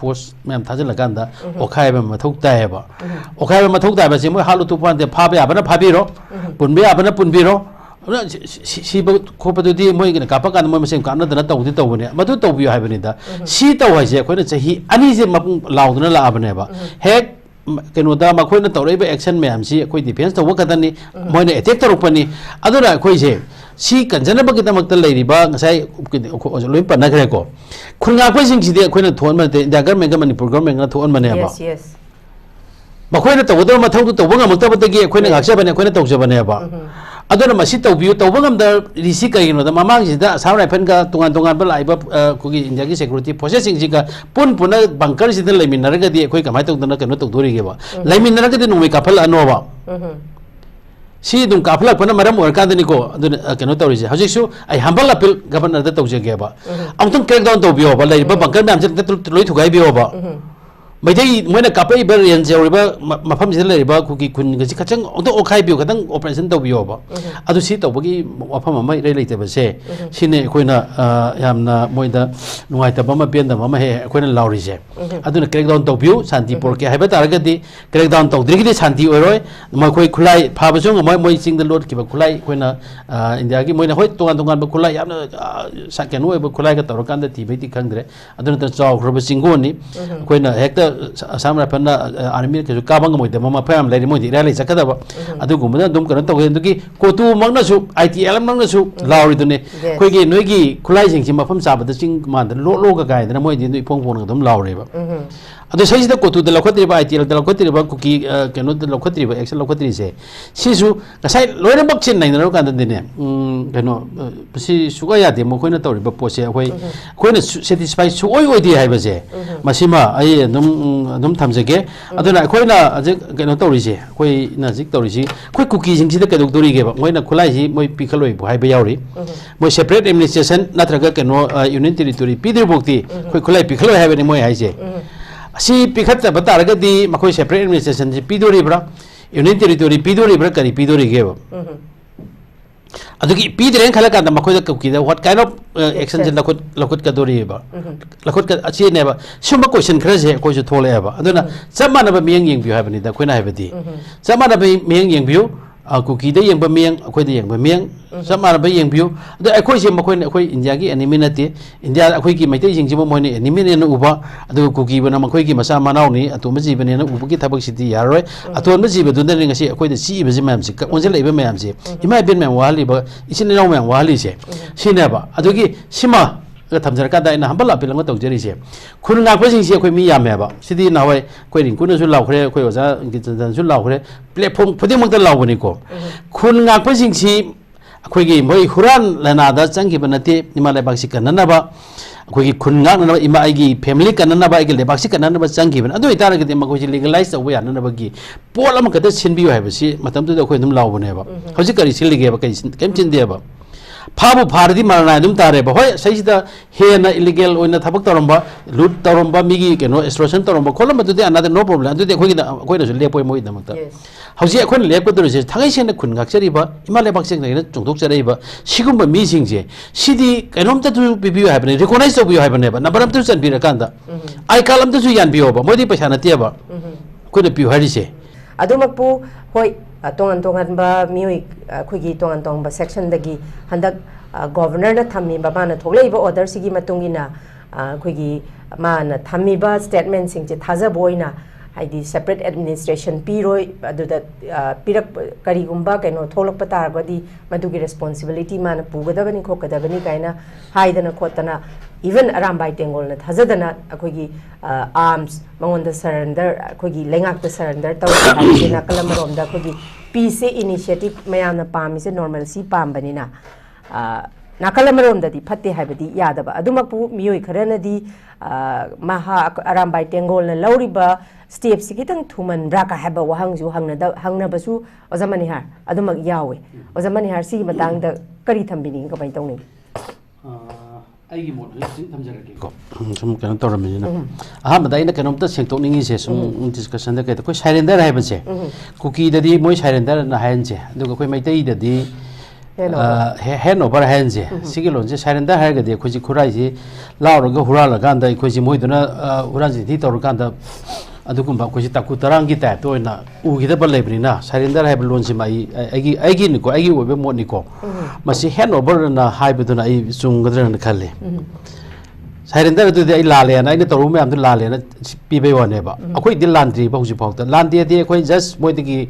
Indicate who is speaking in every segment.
Speaker 1: force ma'am था जल लगांदा ओखाय में मथुक तायबा ओखाय में मथुक तायबा से मोय हालु तुपान दे फाबे आबना फाबिरो पुनबे आबना पुनबिरो सी खोपदुदी मोय गने कापा कान मोय मसेम कान दना तौदि तौबने मधु तौबियो हायबनिदा सी तौ हायजे अखोयना चही अनि जे मपुंग लाउदना लाबनेबा हेक कनोदा मखोयना तौरैबा एक्शन मैम सी अखोय डिफेंस तौब कदनी मोयना अटैक तौरपनी अदुना अखोयजे सी कंजनबगीदमक्ता लैरिबा ngасai लोइ पनखरेको खुनगापसिंगसिदि अखोयना थोनमते इंडिया गवर्नमेंट मणिपुर गवर्नमेंट ना थोनमनेबा
Speaker 2: yes yes
Speaker 1: मखोयना तौगदो मथौदो तौबंगमक्तबदगी अखोयना गाक्सबने अखोयना तौजबनेबा अदुना मसी तौबियो तौबंगमदा रिसी करिनोदा ममांगसिदा असम राइफल का तोंगान तोंगान लाइबा कुगी इंडिया की सिक्योरिटी फोर्सेसिंग सिगा पुन पुन बंकर सिदा लेमिनरगदी अखोय कमाय तौदना कनो तौदोरिगेबा लेमिनरगदी नोंमै काफल अनोबा सी दुम काफला पना मरम ओरकादनिको कनो तौरिजे हजिसु आई हम्बल अपील गवर्नर दा तौजेगेबा अमतम क्रैक डाउन तौबियोबा लाइबा बंकर मैम से लोइ थुगाइबियोबा मैदई मोयना कापैबा रेंज औरिबा मफम से लेरिबा कुकी खुन गसि खचंग ओतो ओखाइ बियो खतंग ऑपरेशन तौबियोबा अदु सी तौबगी वफम अमा रे लेतेबसे सिने अखोइना यामना मोयदा नुवाइतबा मा पेंदबा मा हे अखोइना लाउरिजे अदुना क्रैक डाउन तौबियो शांति पोरके हाइबा तारगदी क्रैक डाउन तौद्रिगिदि शांति ओरोय मखोइ खुलाई फाबसुंग मोय मोय सिंगद लोड किबा खुलाई अखोइना इंडिया की मोयना होय तोंगान तोंगान बा खुलाई यामना साकेन ओयबा खुलाई का तौरकांदा तिबैति खंगद्रे अदुना त चावख्रबा सिंगोनी अखोइना हेक्ता असम राइफल आर्मी के काबंग मोइदे ममा फयाम लेरि मोइदि रैली चकदबा अदुगुमदा दुम कनो तौगे दुकी कोतु मंगनासु आईटीएल मंगनासु लाउरिदुने खोइगे नोइगी खुलाई सिंगसि मफम चाबदा सिंग मानद लो लो गा गायदना मोइदि नुइ फोंग फोंग दम लाउरेबा अदु सैसिदा कोतु द लखत्रिबा आईटीएल द लखत्रिबा कुकी कनो द लखत्रिबा एक्शन लखत्रि से सिसु गसाइ लोइना बक्सिन नाइनरो कांद दिने कनो सि सुगा यादे मखोइना तौरिबा पोसे अखोइ खोइना सेटिस्फाई सुओइ ओइदि हाइबसे मसिमा आई दम थमजगे अदुना अखोइना जे कनो तौरिसे अखोइना जिक तौरिसि अखोइ कुकी सिंगसिदा कदोक्तोरिगेबा मोइना खुलाइसि मोइ पिखलोइ हाइबा याउरि मोइ सेपरेट एडमिनिस्ट्रेशन नत्रगा कनो यूनियन टेरिटोरी पिदिरबोक्ति अखोइ खुलाइ पिखलोइ हाइबनि मोइ हाइसे asi pikhat ta bataragadi makoi separate administration ji pidoribra union territory pidoribra kari pidorigeba adugi pidren khala kan makoi da kuki da what kind of action jin lakut ka doriba lakut ka achi neba suma question khara je ko ju thole ba aduna samana ba miyang yeng view habani da koina habadi samana ba miyang yeng view Kuki दे यंग बमियंग अखोय दे यंग बमियंग समार बे यंग बियो द अखोय जे मखोय अखोय इंडिया की एनिमी नते इंडिया अखोय की मैते जिंग जिबो मोयने एनिमी ने उबा अदु कुकी बना मखोय की मसा मानावनी अतोम जीबने न उबकी थबक सिटी यारोय अतोम जीब दुन ने ngasi अखोय दे सी बजे मैम से ओनजे लेबे मैम से इमा बिन मैम वाली बा इसिन नाव मैम वाली से सिनेबा अदुगी सिमा थमजरकादा इन हम्बल अपील तौजरीसे खुन गापसिंगसे अखोय मी यामेबा सिदी नावय अखोय रिंकुनसु लावखरे अखोय ओजा गिजनसु लावखरे प्लेटफॉर्म खुदिमक्ता लावबनिको खुन गापसिंगसी अखोयगी मोय हुरान लनादा चंगिबा नते इमाले बाक्सि कननबा अखोयगी खुन गाननबा इमा आइगी फैमिली कननबा आइगी लेबाक्सि कननबा चंगिबन अदु इतारगदि मखोयसि लीगलाइज तौबा याननबगी पोल अमकदा सिनबियो हायबसि मतमदु अखोय दुम लावबनेबा हजि करि सिलगेबा केम चिनदेबा फाबु फारदी मारना दुम तारे बा होय सैसिदा हेना इलीगल ओइना थबक तरंबा लूट तरंबा मिगी केनो एक्सट्रैक्शन तरंबा खोलम दुदे अनदर नो प्रॉब्लम दुदे खोगिदा खोइनासु लेपोय मोइ दमक्ता हौजि अखोन लेपदुरसे थांगैसेना खुन गाक्चरीबा इमाले बाक्सेक नैना चोंथोक चरैबा सिगुम्बा मिसिंगसे सिदी कैनोमता तु बिबियो हायबने रिकॉग्नाइज तबियो हायबनेबा नंबर अमतु चनबिरा कांदा आई काल अमतु सु यानबियोबा मोदि पैसा नतेबा खोइना पियो हारिसे
Speaker 2: अदुमकपु होय तोंगन तोंगन बा मियोय खुगी तोंगन तोंग बा सेक्शन दगी हंदक गवर्नर न थम्मी बाबाना थोलेइबा ऑर्डर सिगी मतुंगिना खुगी माना थम्मी बा स्टेटमेंट सिंग जे थाजबोइना हाइदी सेपरेट एडमिनिस्ट्रेशन पीरोय अदुदा पिरक करिगुंबा कैनो थोलक पतारगदी मदुगी रिस्पांसिबिलिटी माना पुगदबनी खोकदबनी काइना हाइदना खोतना इवन अरामबाई टेंगोल न थाजदना अखोगी आर्म्स मंगोंद सरेंडर अखोगी लेंगाक सरेंडर तौ हाइना कलमरोमदा अखोगी पीस इनिशिएटिव मयाना पामिसे नॉर्मलसी पामबनिना नाकलमरोमददी फत्ते हाइबदी यादबा अदुमकपु मियोय खरनदी महा अरामबाई टेंगोल न लौरिबा स्टेप से कितंग थुमन ब्राका हैबा वहांगजु हंगनबसु ओजमनी हार अदुमक यावे ओजमनी हार सी मतंग द करी थंबिनी कबाय तौनी
Speaker 1: आइगी मोड सिंग थमजरके को सुम कनो तोरमिना अहमदा इन कनोमता सेंटोकनिंगी से सुम डिस्कशन द के कोइ साइलेंडर हाइबसे कुकी ददी मोय साइलेंडर न हायनसे दुगो कोइ Meitei ददी hand over hand je sigi lon je surrender ha ga de khoi ji khurai ji lao ro ga hura la kan da khoi ji moi duna huran ji thi tor kan da adugumba khoi ji taku tarang gi ta to na u gi da ba le bri na surrender ha lon ji mai ai gi ni ko ai gi obe mo ni ko masi hand over na hai bu na ai chung ga dran khalle surrender tu ai la le na ai toru me am tu la le na pi be wa ne ba akhoi dil landri ba hu ji phau ta landri de akhoi just moi de gi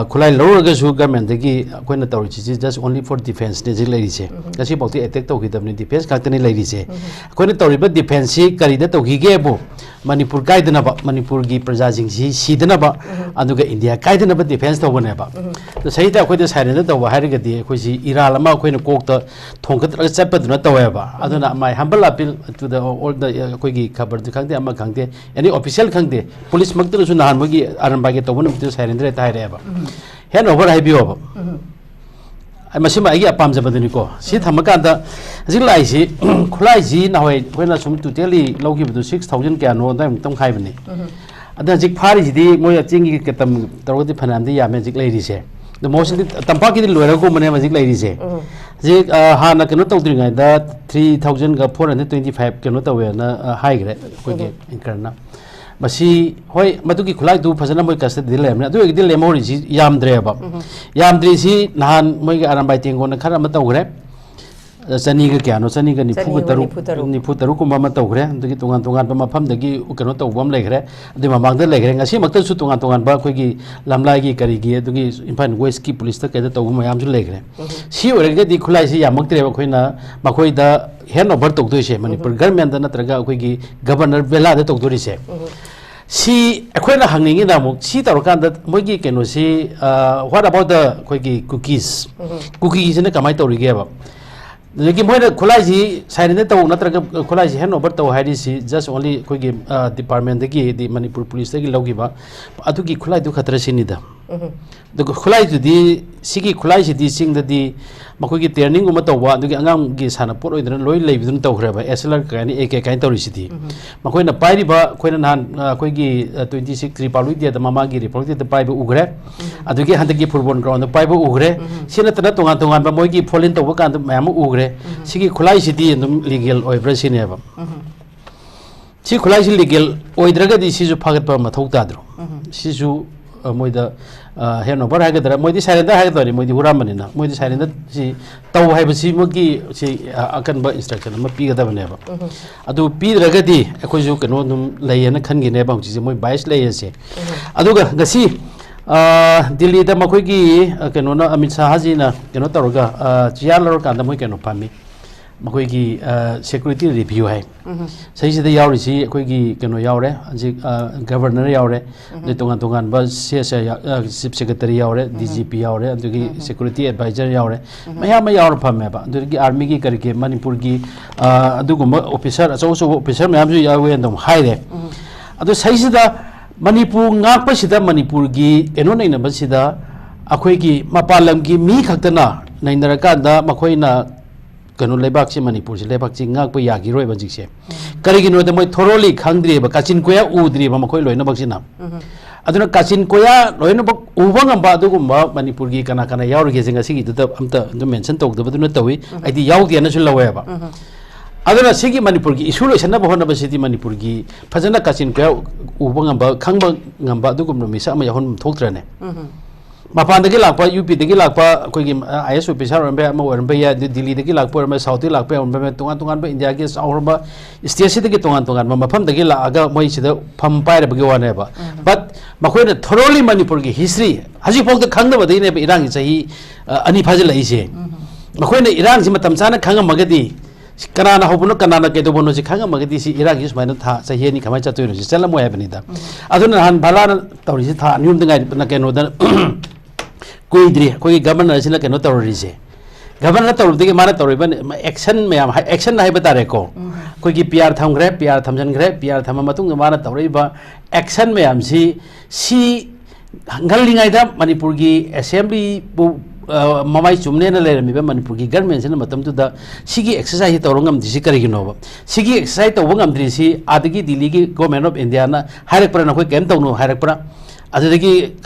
Speaker 1: khulai lo ga su government de gi akhoi na toru ji just only for defense ne ji lai che kasi bau ti attack to gi da ni defense ka tani lai che akhoi na toru ba defense si kari da to gi ge bo manipur kai dana ba manipur gi praja jing si dana ba adu ga india kai dana ba defense to ne ba to sai da akhoi da surrender to wa ha ga de akhoi si ira lama akhoi na kok ta thong ka tra chap pa duna to ba adu na mai humble appeal to the all the akhoi gi khabar du khang de ama khang de any official khang de police mak tu su na han mo gi aran ba ge to bon tu surrender ta re ba hand over hai bio ba ai masima ai gi apam ja ba ni ko si thamakan da ji lai si khulai ji na hoi khoina sum totally logi bu 6000 kya no da tam khai bani ada jik phari ji di moi aching gi ketam taro di phanam di ya me jik lai ri se the most tampa ki di loira ko mane ma jik lai ri se jik ha na keno to dri ngai da 3000 ga 425 keno to we na hai gre ko ge anchor na masi hoi matu ki khulai du phajana moi kas di lem na du gi di lem hori ji yam dre ba yam dri si nahan moi ga aram bai teng ko na khara ma to gre chani ga kya no chani ga ni phu taru ko ma to gre du gi tungan tungan ba ma pham da gi keno to bom lai gre du ma mang da lai gre ngasi mak ta su tungan tungan ba khoi gi lamlai gi kari gi du gi impan west ki police ta ka da to ma yam su lai gre si ore ga di khulai si yamak tre ba khoi na ma khoi da hand over to do se manipur government da na traga khoi gi governor bela da to do ri se si akhoi na hangning ina mo si tar kan da moi gi keno si what about the khoi gi cookies ne kamai to ri ge ba लेकिन Moina खुलाई side तो नत्रग खुलाई hand over तो है just only कोई department की Manipur police लौगिबा अदुगी खुलाई दु खतरा सिनिदा खुलाई दुदी सिगी खुलाई सिदी सिंगददी मखोगी training Uma तौबा अदुगी अंगाम गी साना पोर ओइदन लोइ लेबिदन तौखरेबा एसएलआर कानी एके काइन तौरिसिदी मखोइना पाइरिबा खोइना नान कोइगी 26 त्रिपालुइ दे मामा गी रिपोर्ट दे पाइबा उग्रे अदुगी हंदगी फुटबॉल ग्राउंड पाइबा उग्रे सिना तना तोंगान तोंगान बा मोइगी फोलिन तौबा कान मैम उग्रे सिगी खुलाई सिदी एकदम लीगल ओइब्रा सिनेबा सी खुलाई सि लीगल ओइद्रगदी सिजु फागतपा मथौ ताद्रो सिजु मोइदा हैंड ओवर है मोदी साइलेंडर है मोदी हुरामनी ना मोदी साइलेंडर सी तौ है मोगी सी अकनब इंस्ट्रक्शन पीगदबने अदु पीद्रगदी अखोइजु कनो दुम लेयना खनगिने बा हुजी मोइ बाइस लेयसे अदुगा गसी दिल्ली दा मखोइगी कनो ना अमित शाह जी ना कनो तौरगा चिया लर कांद मोइ कनो पामी मखोइगी सिक्योरिटी रिव्यू है सही से यावरी सी अखोइगी कनो यावरे जी गवर्नर यावरे ने तोंगान तोंगान बा सीएस चीफ सेक्रेटरी यावरे डीजीपी यावरे अदुगी सिक्योरिटी एडवाइजर यावरे मया यावर फमे बा अदुगी आर्मी की करके मणिपुर की अदुगुम ऑफिसर अचौ ऑफिसर मयाम जो यावे एकदम हाइरे अदु सही से मणिपुर ngaक पसिदा मणिपुर की एनो नैना बसिदा अखोइगी मपालम की मी खक्तना नैनरा कांदा मखोइना कनो लेबाक से मणिपुर से लेबाक से ngaक प यागिरोय बजिक से करिगिनो द मोय थोरोली खांद्रि बा काचिन कोया उद्रि बा मखोइ लोइना बक्सिना अदुना काचिन कोया लोइना बक उबंगम बा दुगुम मणिपुर की कना कना यावरगे जिंगा सिगी दु अमता दु मेंशन तौदबदुना तवी आइदि यावगे ना सु लवे बा अदुना सिगी मणिपुर की इशू लोइसना बहोना बसिति मणिपुर की फजना काचिन कोया उबंगम बा खांगबा ngamba दुगुम मिसा अमा यहोन थोक्त्रने मपानदगी लापा यूपी दगी लापा कोई आईएएस ऑफिसर रंबे अमा वरंबे या दिल्ली दगी लापा रंबे साउथ लापा रंबे तोंगान तोंगान बा इंडिया के साउरबा स्टेट से दगी तोंगान तोंगान मफम दगी लागा मोइ सिदा फम पाइर बगे वाने बा बट मखोइना थोरोली मणिपुर की हिस्ट्री हजि फोक खंगद बदइने इरांग सही अनि फाजल लइसे मखोइना इरांग सि मतम चाना खंगम मगदी कनाना होबनो कनाना केदोबनो सि खंगम मगदी सि इरांग सि माइना था सही नि खमाय चतुइनो सि चलमो याबनिदा अदुना हान भालाना तौरि सि था न्यूम दंगाइ न केनो द कोइद्री कोई गवर्नर सिना केनो तौरिसे गवर्नर तौरदगी माना तौरिबन एक्शन मैम एक्शन हाइबा तारे को कोई की पीआर थमग्रे पीआर थमजनग्रे पीआर थम मतुंग माना तौरिबा एक्शन मैम सी हंगलिंगाइदा मणिपुर की असेंबली ममाई चुमने न लेरमिबा मणिपुर की गवर्नमेंट सिना मतम तुदा सिगी एक्सरसाइज तौरंगम दिसि करिगिनोबा सिगी एक्सरसाइज तौबंगम द्रिसि आदगी दिल्ली की गवर्नमेंट ऑफ इंडिया ना हाइरकपरा न कोई केम तौनो हाइरकपरा adagi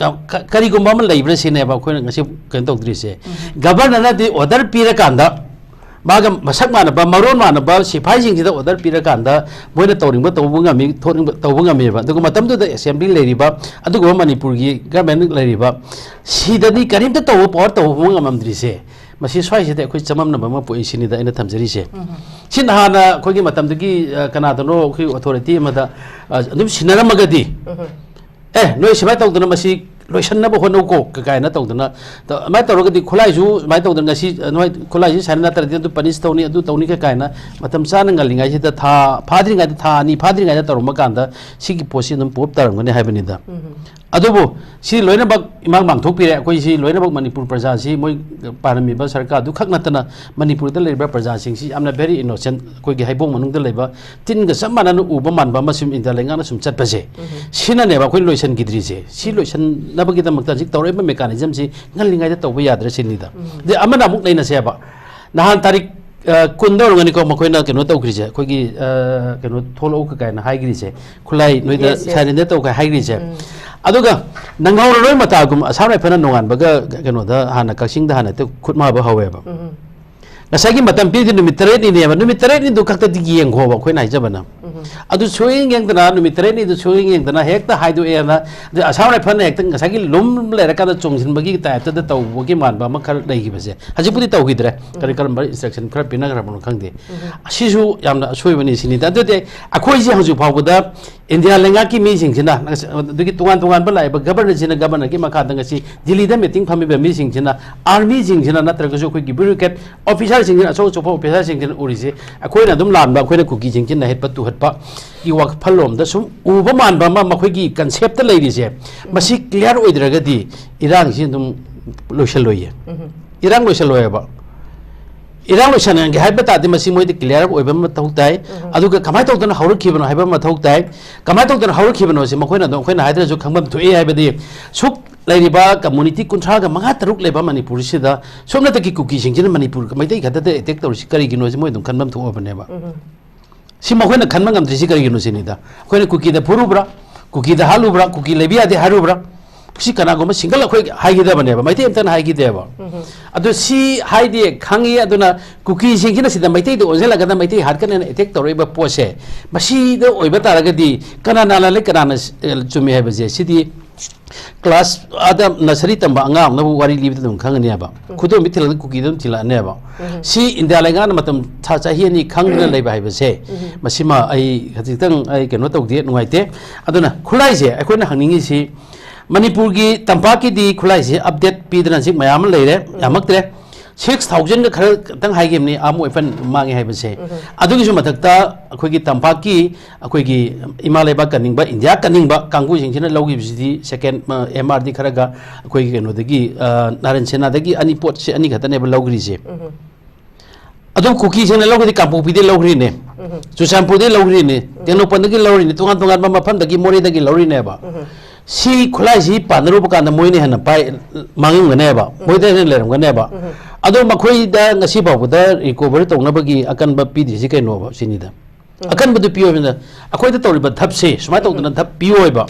Speaker 1: kari gumba man laibra sine ba khoi ngasi kan tok dri se governor na di order pira kanda maga masak mana ba maron mana ba sipai sing da order pira kanda boina tawring ba tawbunga mi thoring ba tawbunga mi ba dugu matam da assembly leiri ba adugu manipur gi government leiri ba sidani karim ta taw power tawbunga mamdri se masi swai se khoi chamam na ba ma poi sini da ina thamjari se sin hana khoi gi matam dagi kana dano khoi authority ma da adum sinaram magadi noi sibai tawdana masi loisan na ba hono ko kai na tawdana mai tawrogadi khulai ju mai tawdana si noi khulai ji sanna tar du panis tawni adu tawni ka kai na matam sana ngalingai si ta tha phadri ngai tha ni phadri ngai tawroma kanda sigi posi num pop tarangone haibani da adubu si loina bak imang mang thok pire koi si loina bak manipur praja si moi parami ba sarkar du khak natana manipur da leiba praja sing si amna very innocent koi gi haibong manung da leiba tin ga samana nu uba man ba masum inda lenga na sum chat pa se sina ne ba koi loisan gidri se si loisan na ba gi da makta jik tawre ba mechanism si ngalingai da tawba yadra sin ni da de amana muk leina se ba nahan tarik kundor ngani ko makoi na keno tawkri je koi gi keno tholo ka kai na haigri se khulai noi da sarin da taw ka haigri se aduga nangaur roi mata gum asara phana nongan baga keno da hana kaksing da hana te khutma ba hawe ba nasagi matam pi numit tare ni ne ba numit tare ni du khakta di yeng ho ba khoi nai jabana adu soing yang dana numit tare ni du soing yang dana hekta haidu e na asara phana hekta ngasagi lum le ra ka da chongsin bagi ta ta da taw bogi man ba ma khal dai gi ba se haji pudi taw gi dre kare kar ba instruction khara pina gra bon khang de asisu yamna soi bani sini da de akhoi ji haju phau da India lenga ki mi sing china dugi tungan tungan ba lai ba governor china governor ki makha dang si Delhi da meeting phami ba mi sing china army sing china na tra ko ki bureaucrat officer sing china so officer sing china uri se akhoi na dum lam ba akhoi na kuki sing china het pa tu het pa ki wak phalom da sum u ba man ba ma makhoi ki concept ta lai ri se masi clear oidra ga di irang si dum loisal loye irang loisal loye ba irang loisan nge haiba ta de masi moi de clear oiba ma thau tai aduga kamai tau dana haur khibano haiba ma thau tai kamai tau dana haur khibano se makhoi na do khoi na haidra ju khangbam thu e haiba de suk lairiba community kunthra ga manga taruk leba manipur se da somna ta ki kuki sing jin manipur mai dai khata de attack tor sikari gi no se moi dum khanbam thu obane ba si makhoi na khanma ngam tri sikari gi no se ni da khoi na kuki da phurubra kuki da halubra kuki lebia de harubra si kana goma single akhoi haigi da bane ba mai tem tan haigi de ba adu si haidi khangi aduna kuki singina sida mai te do ozela ga da mai te har kan attack toroi ba pose masi do oiba taraga di kana nala le kana chumi ha ba je sidi class ada nursery tamba anga na wari libi dum khangani ba khudo mi thil kuki dum thila ne ba si india lenga na matam tha cha hi ni khangna lei ba ba se masima ai khajitang ai keno tok de ngai te aduna khulai je ai khona hangningi si Manipur ki tampaki di khulai se update pidran sik mayam leire yamak tre 6000 ka khar tang hai game ni amu ifan mangi hai base adugi su mathakta akhoi ki tampaki akhoi ki Himalaya ba kaning ba India kaning ba kanggu sing china logi bisi second MRD kharaga akhoi ki no dagi Naren Sena dagi ani pot se ani khata ne ba logri se adu kuki sing logi di kampu pide logri ne Chusanpur de logri ne teno pandagi logri ne tungan tungan ba mafam dagi mori dagi logri ne ba si khulai si panru ba kan moi ne hana pai mangim ne ba moi de le ram ne ba ado makhoi da ngasi ba da recover tong na bagi akan ba pi di si kai no ba sini da akan ba du piyo na akhoi da tori ba thap se sma tong na thap piyo ba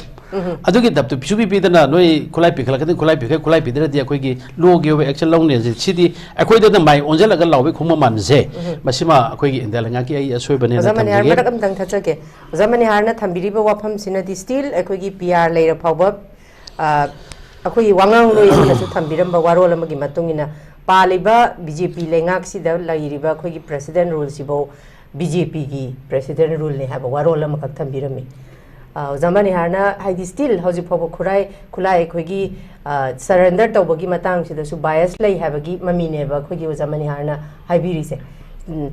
Speaker 1: adu ki dap tu pisu pi da na noi khulai pi khala ka khulai pi da dia akhoi ki lo ge ba action long ne si di akhoi da mai onjala ga law be khuma man se masima akhoi ki indala nga ki ai asoi bane na
Speaker 2: zamani har madak am dang thacha ke zamani har na thambiri ba wafam sina di still akhoi ki PR leira phawba akhoi wangang loi na su thambiram ba warol amagi matungina paliba BJP lengak si da lairiba akhoi ki president rule si bo BJP ki president rule ne ha ba warol am ka thambirami zamani harna haidi still hauji phobo khulai khogi surrender tawbagi matang sida su bias lai habagi mami ne ba khogi zamani harna haibiri se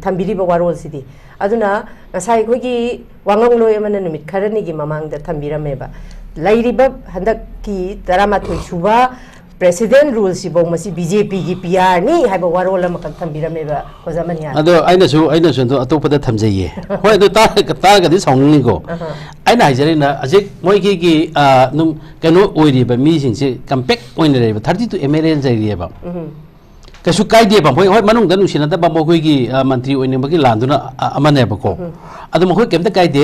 Speaker 2: thambiri ba warol sidi aduna ngasai khogi wangong loi amana numit kharani gi mamang da thambirame ba lairiba handak ki taramathoi suba president rules si bong masi BJP gi PR ni haiba warol am kan thambirame ba ko zamani ha
Speaker 1: ado aina su to atopa da thamjaiye hoi ado ta ga di songni ko aina hajari na ajik moi ki num kano oiri ba mi sing se compact oin re ba 32 ml jai re ba कशु कायदे बमोय होय मनुंग दा नुसिना दा बमोय की मंत्री ओइने बगी लांदुना अमने बको अदु मखोय केमता कायदे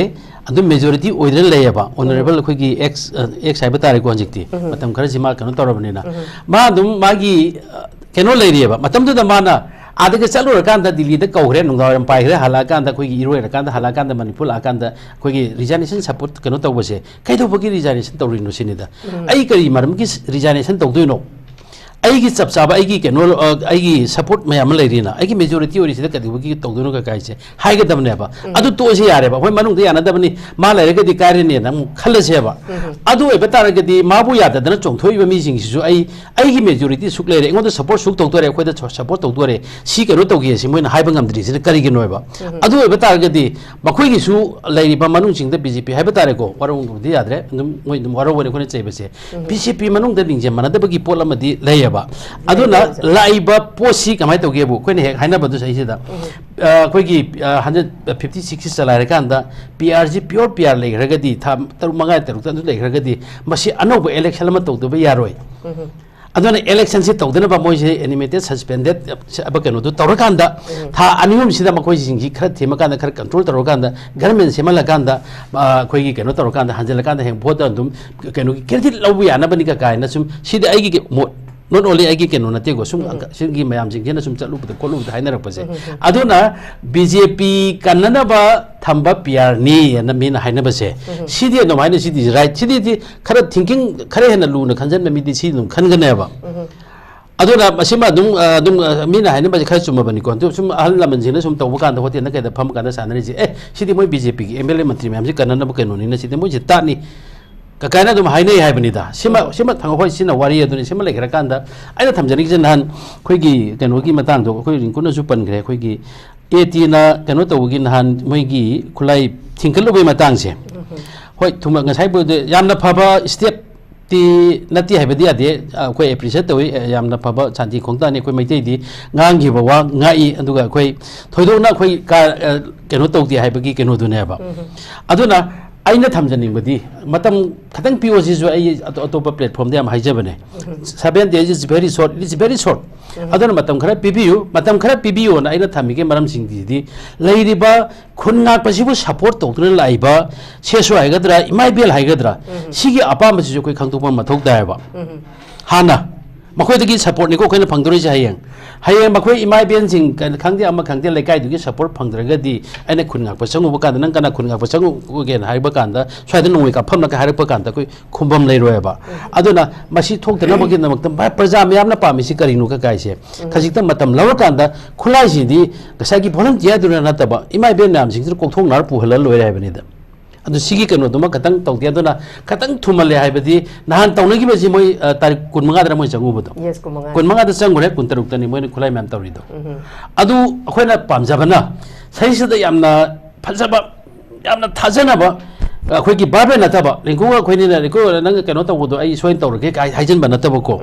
Speaker 1: अदु मेजॉरिटी ओइद्रे लेयबा ऑनरेबल अखोय की एक्स हाइबा तारे को हजिक्ति मतम खर जिमा कनो तोरबनिना मा दुम मागी केनो लेरियबा मतम दु दा माना आदगे चलुरकान दिल्ली दा कौग्रे नुंगावरम पाइग्रे हलाकान दा कोई इरोयरकान दा हलाकान दा मणिपुर आकान दा कोई रिजाइनेशन सपोर्ट कनो तौबसे कैदोबगी रिजाइनेशन तौरिनो सिनिदा आई करी मरम की रिजाइनेशन तौदुनो आई चप चाब आई कनो आई सपोर्ट मैम लेरीना आई मेजोरिटी ओरिसिदा कदिबगी तौदुनो का काइसे हाइगदबनेबा अदु तोसे यारेबा होय मनुंग दे यानदबनी मा लेरगदी कारेने नम खलसेबा अदु एबा तारगदी माबु याददना चोंथोइबा मीसिंगसिसु आई मेजोरिटी सुक लेरे एंगोद सपोर्ट सुक तौदोरे खोयदा सपोर्ट तौदोरे सी कनो तौगे सि मोइन हाइबा ngamdri करिगिनोइबा अदु एबा तारगदी मखोइगिसु लेरिबा मनुंगसिंगदा बीजेपी हाइबा तारेको वरंगदि याद्रे मोइ वरवने खोने चैबसे बीजेपी मनुंगदा निंजे मनदबगी पोलमदि लेय अदुना लाइबा पोसी कमाय तौगेबु कोइने हेक हाइनाबदु सैसिदा कोइगी 156 चलायरकांदा पीआरजी प्योर पीआर लेखरगदी था तरु मंगाय तरु तंदु लेखरगदी मसी अनोब इलेक्शन म तौदबा यारोय अदुना इलेक्शन से तौदनबा मोइसे एनिमेटेड सस्पेंडेड अब कनो दु तौरकांदा था अनियम सिदा मखोइ सिंगी खर थेमकांदा खर कंट्रोल तौरकांदा गवर्नमेंट सेमलकांदा कोइगी कनो तौरकांदा हंजलकांदा हें भोट अंदुम कनो क्रेडिट लौबु यानाबनि का कायना सुम सिदा आइगी not only I get on a tego, some Mayam Jingena, some Chalup, the Kolu, the Hiner Pose. Aduna, BJP, Kananaba, Tamba, PR, Ni, and the Mina Hinabase. She did no minor cities, right? She did thinking, Karen and Luna, Kansan, Medicinum, Kanganeva. Aduna, Masima, Mina Hinabas, Kasumabanico, some Alamanzina, some Tawakan, what in the Pumpkin, and she did my BJP, Emily Mamsi, Kananabakan, in a city, which is Tani. Kakana dum haine haibnida sima thanghoi sina wari aduni sima lekrakanda aina thamjani jen han khoigi kenogi matang do khoi ringkuna su pan gre khoigi 80 na keno tawgi han moigi khulai thingkalubai matang se hoi thuma ngasai bu yamna phaba step ti nati haibadi ade khoi appreciate tawi yamna phaba chanti khongta ne khoi maitei di ngangi bawa ngai aduga khoi thoido na khoi keno tawti haibagi keno duneba aduna aina thamjaningbadi matam khatang POC jo ai atopa platform de am haijabane 7 days is very short, it is very short adana matam khara PBU na aina thamige maram singdi di leiriba khunna pasibu support tawtuna laiba seso haigadra imaibel haigadra sigi apa ma jo koi khangtopa mathok daiba hana makhoi dagi support ni ko koina phangdori jayeng hayeng makhoi imai ben jing khangde ama khangde lekai dugi support phangdragadi aina khunga pasangu bakanda nang kana khunga pasangu gen haiba kanda swaida nungwi ka phamna ka harpa kanda koi khumbam leiroeba aduna masi thokdana bagi namakta ba praja myamna pamisi karinu ka kaise khajikta matam lawar kanda khulai ji di gasagi volunteer duna nataba imai ben nam jing kokthong nar puhala loiraibani da adu sigi kano duma katang tawtia duna katang thumale haibadi nahan tawnagi basi moi tarik kunmanga dra moi changu bodo
Speaker 2: yes
Speaker 1: kunmanga da changure kuntaruk tani moi khulai mam tawri do adu akhona pamjabana saisida yamna phajaba yamna thajana ba akhoi ki barbe nataba lingku akhoi ni na ko nang kano tawdo ai soin tawrake kai haijen banataba ko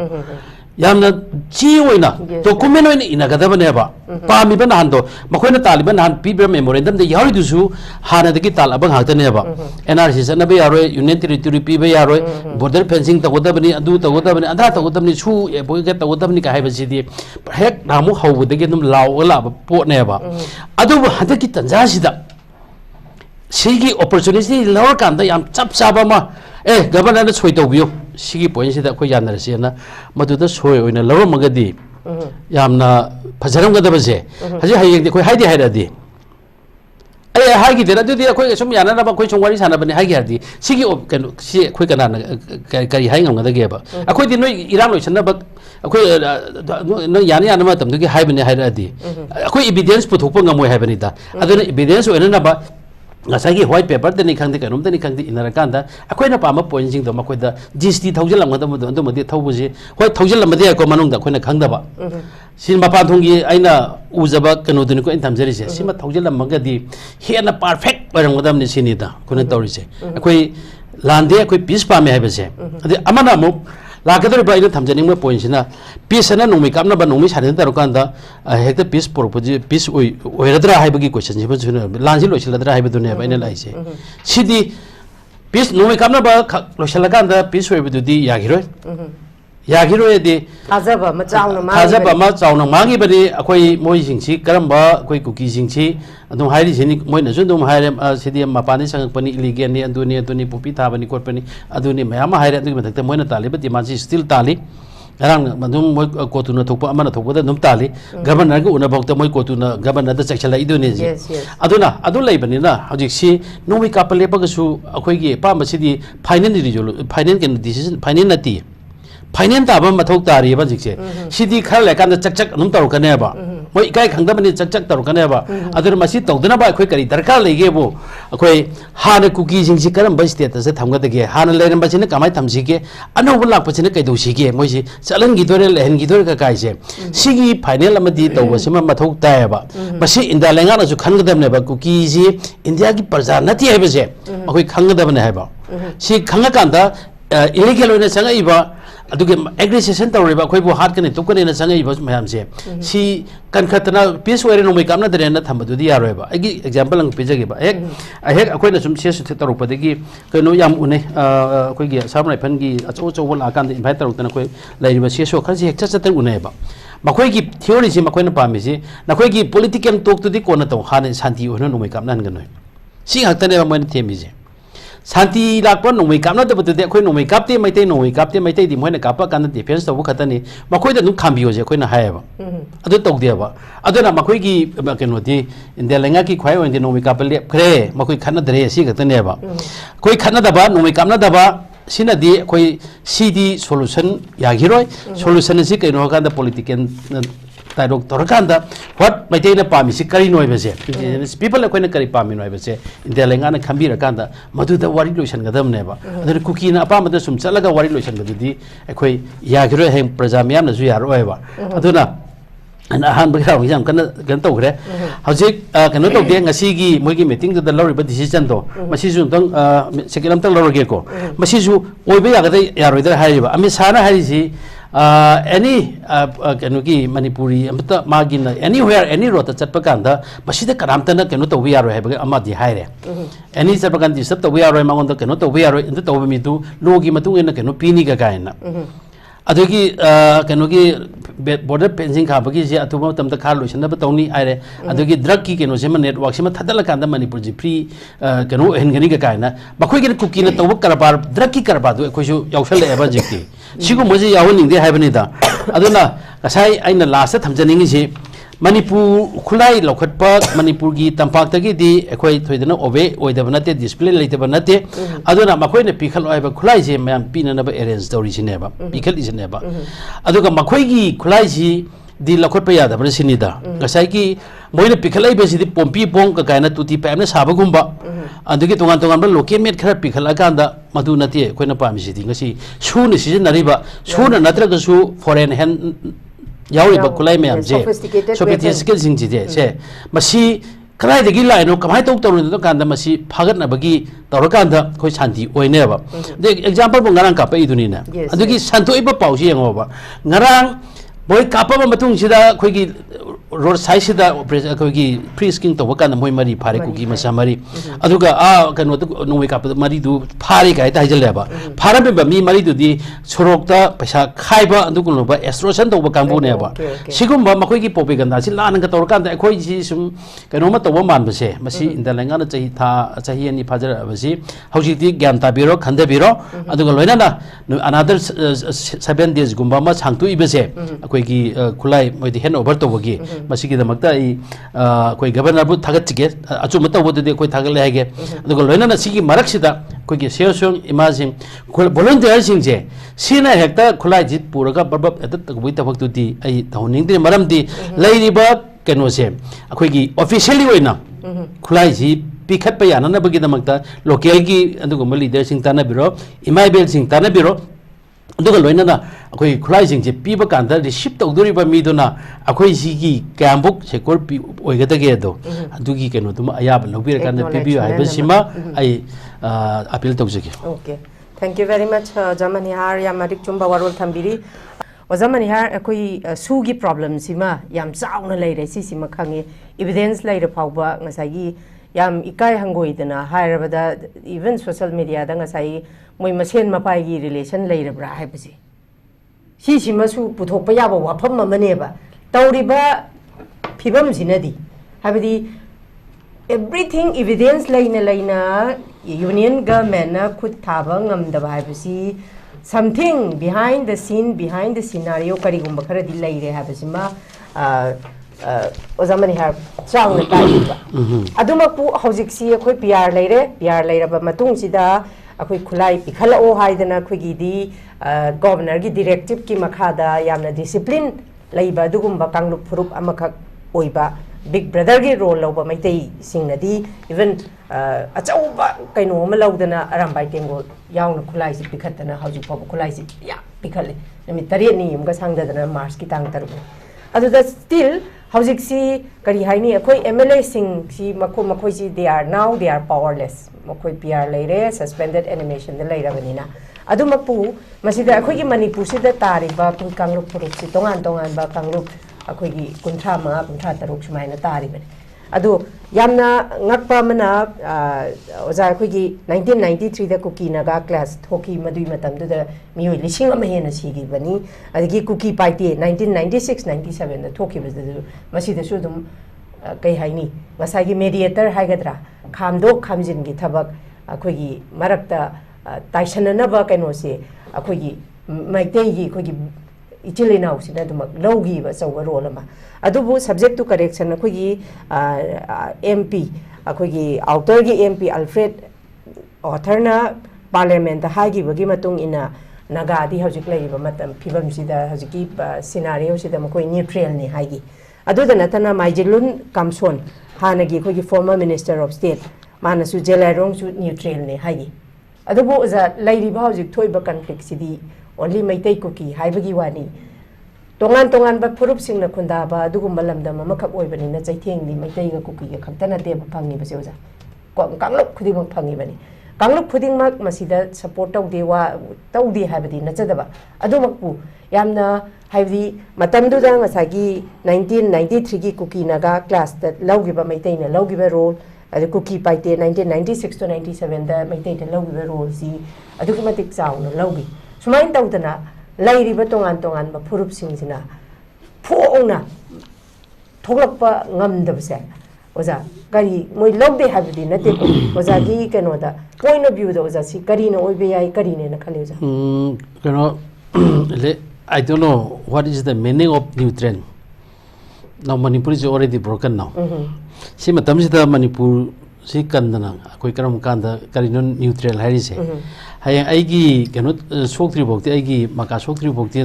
Speaker 1: yamna chi oina document oina inagadabane ba pami ban hando makoina taliban han pibra memorandum de yari dusu hana de ki tal abang hatane ba NRC na be yaro union territory pi be yaro border fencing tagodabani adu tagodabani adha tagodabani chu e boy ga tagodabani ka haiba sidi hek namu hawu de genum law la po ne ba adu hada ki tanja sida sigi opportunity law kan da yam chap chaba ma governor na choi tawbiyo sigi point sida ko yanar sena maduda soi oina law magadi yamna phajaram ga dabase haji hayeng de koi haidi hairadi ai hagi de adu de koi sum yana na ba koi chongwari sana bani hagi hardi sigi kan si koi kana kari haing ngam da ge ba akoi di noi irang loi chana ba akoi no yani yana ma tam de haibani hairadi akoi evidence puthokpa ngamoi haibani da aduna evidence oina na ba ngasagi white paper de ni khangde kanom de ni khangde inarakanda akoina pama point jing do makoida GST thaujalam ngada modo ando modi thaubuji hoi thaujalam madi ko manung da koina khangda ba sin mapa thongi aina ujaba kanu duni ko intam jeri se sima thaujalam magadi hena perfect parang modam ni sini da koina tawri se akoi lande akoi peace pa me haibe se ade amana mo लाकदर बाइना थमजनिंग में point सिना piece ना नोमी कामना बा नोमी साने तरो कांदा हेक्ट piece पोरपजी piece ओइरद्रा हाइबगी question जिबो जुन लांजि लोइसलद्रा हाइबो दुने बाइना लाइसे सिदी piece Nomi कामना बा लोइसला कांदा पीस ओइबदुदी यागिरो यागिरोयदि
Speaker 2: थाजबा मचाउना मा
Speaker 1: थाजबा मा चाउना मांगी बनी अखोई मोई सिंगसी करम्बा अखोई कुकी सिंगसी अदुम हाइरि सिनि मोइना सु दुम हाइरे सिदि मपानि संगपनि इलिगेन नि अदुनि पुपी थाबनि कोटपनि अदुनि मयाम हाइरे अदुनि मथक्ते मोइना तालिबा दिमानसि स्टिल ताली रंग मदुम मोइ कोतुना थोपा अमना थोपदा दुम ताली गवर्नर को उनबक्ता मोइ कोतुना गवर्नर द चेक्सला इदुनि जी अदुना अदु लैबनिना हजिक्सी नोमि कापलेपगसु अखोइगी पामसिदि फाइनल डिसीजन फाइनल नती फाइनल ताब मथौ तारिबा जिक्से सिदि खर लेकान चक अनुम तौरकनेबा मोइ इकाय खंगदबनि चक तौरकनेबा अदुर मसि तौदनबा अखोइ करि दरकार लेगेबो अखोइ हान कुकी जिंगसि करम ब स्टेटस से थमगदगे हान लेरम बसिने कमाय थमसिगे अनौब लापसिने कैदौसिगे मोइसि चलन गिदोरे लेहन गिदोरे का काइसे सिगी फाइनल अमदि तौबसिमा मथौ तायबा मसि इंडिया लेंगानसु खंगदबनेबा कुकी जी इंडिया की प्रजा नति हैबसे अखोइ खंगदबने हैबा सि खंगकांदा इलीगल होने संगइबा अदुगे एग्रीसेशन तौरिबा अखोइबो हातकने तुकने संगइबा मयामसे सी कनखतना पीस ओइरे नोमै कामना दरेना थमबदुदि यारोयबा आइगी एग्जांपल अंग पिजगेबा हेक अखोइना सुम सेस तौरपदगी कनो याम उने अखोइगी साम राइफनगी अचौ चौ लाकान इनभाइट तौरतना अखोइ लैरिबा सेसो खरसि हेक चचतन उनेबा मखोइगी थियोरी सि मखोइना पामिसि नखोइगी पॉलिटिकल टॉक तुदि कोना तौ हाने शांति होनो नोमै कामना हनगनोय सि हक्तने मोइन थेमिजे शांति लापन नोमै कामना दबदे अखोइ नोमै कापते मैते दि मोइना कापा कान डिफेंस तब खतनी मखोइदा नु खामबियोजे अखोइना हायबा अदु तौदेबा अदुना मखोइगी केनोदि इंडिया लेंगा की ख्वाइ ओइदि नोमै कापल लेपखरे मखोइ खन्ना दरे सि खतनेबा कोइ खन्ना दबा नोमै कामना दबा सिनादि अखोइ सिदि सोल्यूशन यागिरोय सोल्यूशन सि केनो कांदा पॉलिटिकल ताइरोक तोरकांदा व्हाट मैतेना पामिसि करि नोइबसे पीपल अखोइना करि पामि नोइबसे इंडिया लेंगाना खंबिरकांदा मधुदा वारि लोइसनगदमनेबा अदर कुकीना अपामदा सुम चलगा वारि लोइसनगदुदि अखोइ यागिरो हें प्रजा म्यामनासु यारोयबा अदुना अहान बगराव याम कन तौग्रे हजिक कनो तौदे ngasiगी मोइगी मीटिंग द लौरिबा डिसीजन दो मसिजु तंग सेकेंड तंग लौरगे को मसिजु ओइबे यागदे यारोइदर हारिबा अमि साना हारिसि any कनोगी Manipuri अमता मागिना anywhere any road चटपा कांदा मसिदा करामतना कनो तौबि यारो हैबगे अमादि हाइरे any चटपा कांदि सब तौबि यारो मांगोंदा कनो तौबि यारो इंद तौबि मिदु लोगी मतुंगेना कनो पीनी का गायना अदुगी कनोगी बॉर्डर फेंसिंग खाबगी जे अतुबा तमता खा लोइसनब तौनी आइरे अदुगी ड्रग की केनो सेमा नेटवर्क सेमा थदल कांदा मणिपुर जी फ्री कनो हेनगनी का कायना मखोइगे कुकी न तौब करबार ड्रग की करबा दु अखोइसु यावसल एबा जिक्ति सिगु मजे यावनिंग दे हाइबनिदा अदुना कसाई आइना लास्ट थमजनिंग से मणिपुर खुलाई लौखटपा मणिपुर की तंपाक्तगी अखोई थोइदना ओबे ओइदब नते डिसिप्लिन लेतब नते अदुना मखोइना पिखल ओइबा खुलाई से मयाम पिननब अरेंज तौरिसिनेबा पिखल इसिनेबा अदुगा मखोइगी खुलाई सी दि लौखटपा यादब सिनिदा गसाई की मोइना पिखलाई बेसिदि पोंपी पोंग का कायना तुति पैमने साबगुंबा अदुगी तोंगान तोंगान लोके मेट खरा पिखल कांदा मधु नते अखोइना पामिसिदि ngasi सुन सिजनरिबा सुन नत्रगसु फॉरेन हैंड यावरिबा खुलाई मैम जे सोफिस्टिकेटेड सिंगजे से मसी कलाइदगी लाइनो कमाय तौ तौरन कांदा मसी फागतनबगी तौरकांदा खोइ शांति ओइनेबा दे example बंगारां kappa इदुनिना अदुगी संतोइबा पाउसी यंगोबा ngaraं boy kapaba matung sida khoigi road side sida khoigi free skin to kan moi mari phare kuki masa mari aduga a kano noi kap mari du phare kai ta jaleba phara be mi mari du di sorok ta paisa khaiba adugu ba extortion to ba kambu ne ba sigum ba makoi ki propaganda si lan ga tor kan da khoi si sum kano ma to ba man ba se masi indalenga na chahi tha chahi ani phajar ba si hauji ti gyam ta biro khande biro aduga loina na another 7 days gumba ma sangtu ibe se की खुलाई मोदी हेन over तौबगी मसिगी दमकता कोई governor बु थागतगे अचुम तौबदे कोई थागले हागे अदुग लोइना सिगी मरकसिदा कोई सेलसोंग इमाजिंग volunteer सिंगजे सीना हेक्ता खुलाई जित पुरगा बरबब एत तगबुई तबक्तुदी आई तौनिंगदे मरमदी लैरिबा केनोसे अखोइगी officially ओइना खुलाई जी पिखत याननबगी दमकता local की अदुगम लीडर सिंग तानबिरो इमाइबेल सिंग तानबिरो अदुगा लोइना अखोई खुलाई सिंगजे पीबा कांदा रिसीव तौदोरिबा मीदोना अखोई सिगी कैम्बुक सेक्योर पी ओइगदगे दो अदुगी केनो तुम अयाब लौबिर कांदा पीबियो हाइबसिमा आई अपील तौजगे
Speaker 2: okay thank you very much जमनिहार या मरिक चुंबा वरोल थंबिरी ओजमनिहार अखोई सुगी प्रॉब्लम सिमा याम चाउना लेरे सिसिमा खंगे एविडेंस लेरे फावबा ngसाई याम इकाय हंगोइदना हायरबदा इवन सोशल मीडिया दा ngसाई मोइ मसेन मपाई की रिलेशन लेरब्रा हाइबसी सिसिमसु पुथोकपा याबा वाफम अमनेबा तौरिबा फिबमसिनदी हाबदी everything evidence laina union government na khud thaba ngamdaba habisi something behind the scenario kari gumba khara di laire habisima ozamani har chang na taiba aduma pu hojik si khoi pr laire ba matung sida akhoi khulai pikhala o haidana khoi gi di governor gi directive ki makhada yamna discipline laiba dugumba kanglup furup amakha oiba big brother gi role lo ba maitai singnadi even achauba kaino ma laudana arambai tengo yauna khulai si pikhatana hauji pop khulai si ya pikhale nami tare ni yumga sangdadana mars ki tang taru adu da still haujik si kari haini akoi mla sing si makoi si they are powerless makoi pr leire suspended animation de leira banina adu mapu masida akoi gi manipur si da tariba kun kanglup puruk si tongan ba kanglup अखोगी कुंठा मंगा कुंठा तरुक सुमायना तारिबने अदो यामना ngakpa mana oza अखोगी 1993 da kuki naga class thoki madui matam da mioi lising ama hena sigi bani adigi kuki paiti 1996 97 da thoki bas da masi da su dum kai haini ngasai gi mediator haigadra khamdo khamjin gi thabak अखोगी marakta taisana na ba kaino se अखोगी maitei gi अखोगी इचिले नाउ सिना दुमक लौगी बा चौबा रोल अमा अदुबु सब्जेक्ट टू करेक्शन अखोगी एमपी अखोगी आउटर गी एमपी अल्फ्रेड ऑथर ना पार्लियामेंट हागी बगी मतुंग इना नागादी हजिक लेबा मतम फिबम सिदा हजिकी सिनारियो सिदा मकोई न्यूट्रल ने हागी अदुदा नतना माइजिलुन कामसोन हानगी अखोगी फॉर्मर मिनिस्टर ऑफ स्टेट मानसु जेलारोंग सु न्यूट्रल ने हागी अदुबु जा लेरिबा हजिक थोइबा conflict Sidi only maitai kuki haibagi wani tongan ba furup singna khunda ba dugumba lamda mama khap oibani na chaitheng ni maitai ga kuki ga khamtana de ba phangi ba seoja kanglok khuding mak phangi bani kanglok khuding mak masida support taw de wa taw de haibadi na chadaba adumakpu yamna haibdi matam du da ngasagi 1993 gi kuki naga class that lawgi ba maitai na lawgi ba role adu kuki paite 1996 to 97 da maitai da lawgi ba role si adu matik chaw na lawgi सुमाइन तौदना लाइरिबा तोंगान बा फुरुप सिंगसिना फोंगना थोलकपा ngamdabse oza kari moi logde habdi nate oza gi kenoda point of view da oza si kari na oibe yai kari ne na khale oza
Speaker 1: I don't know what is the meaning of nutrient. Now Manipur is already broken now. Si matam si da Manipur si kandana koi karam kanda kari non nutrient hari se. Hayang aigi kanot soktri bokti aigi maka soktri bokti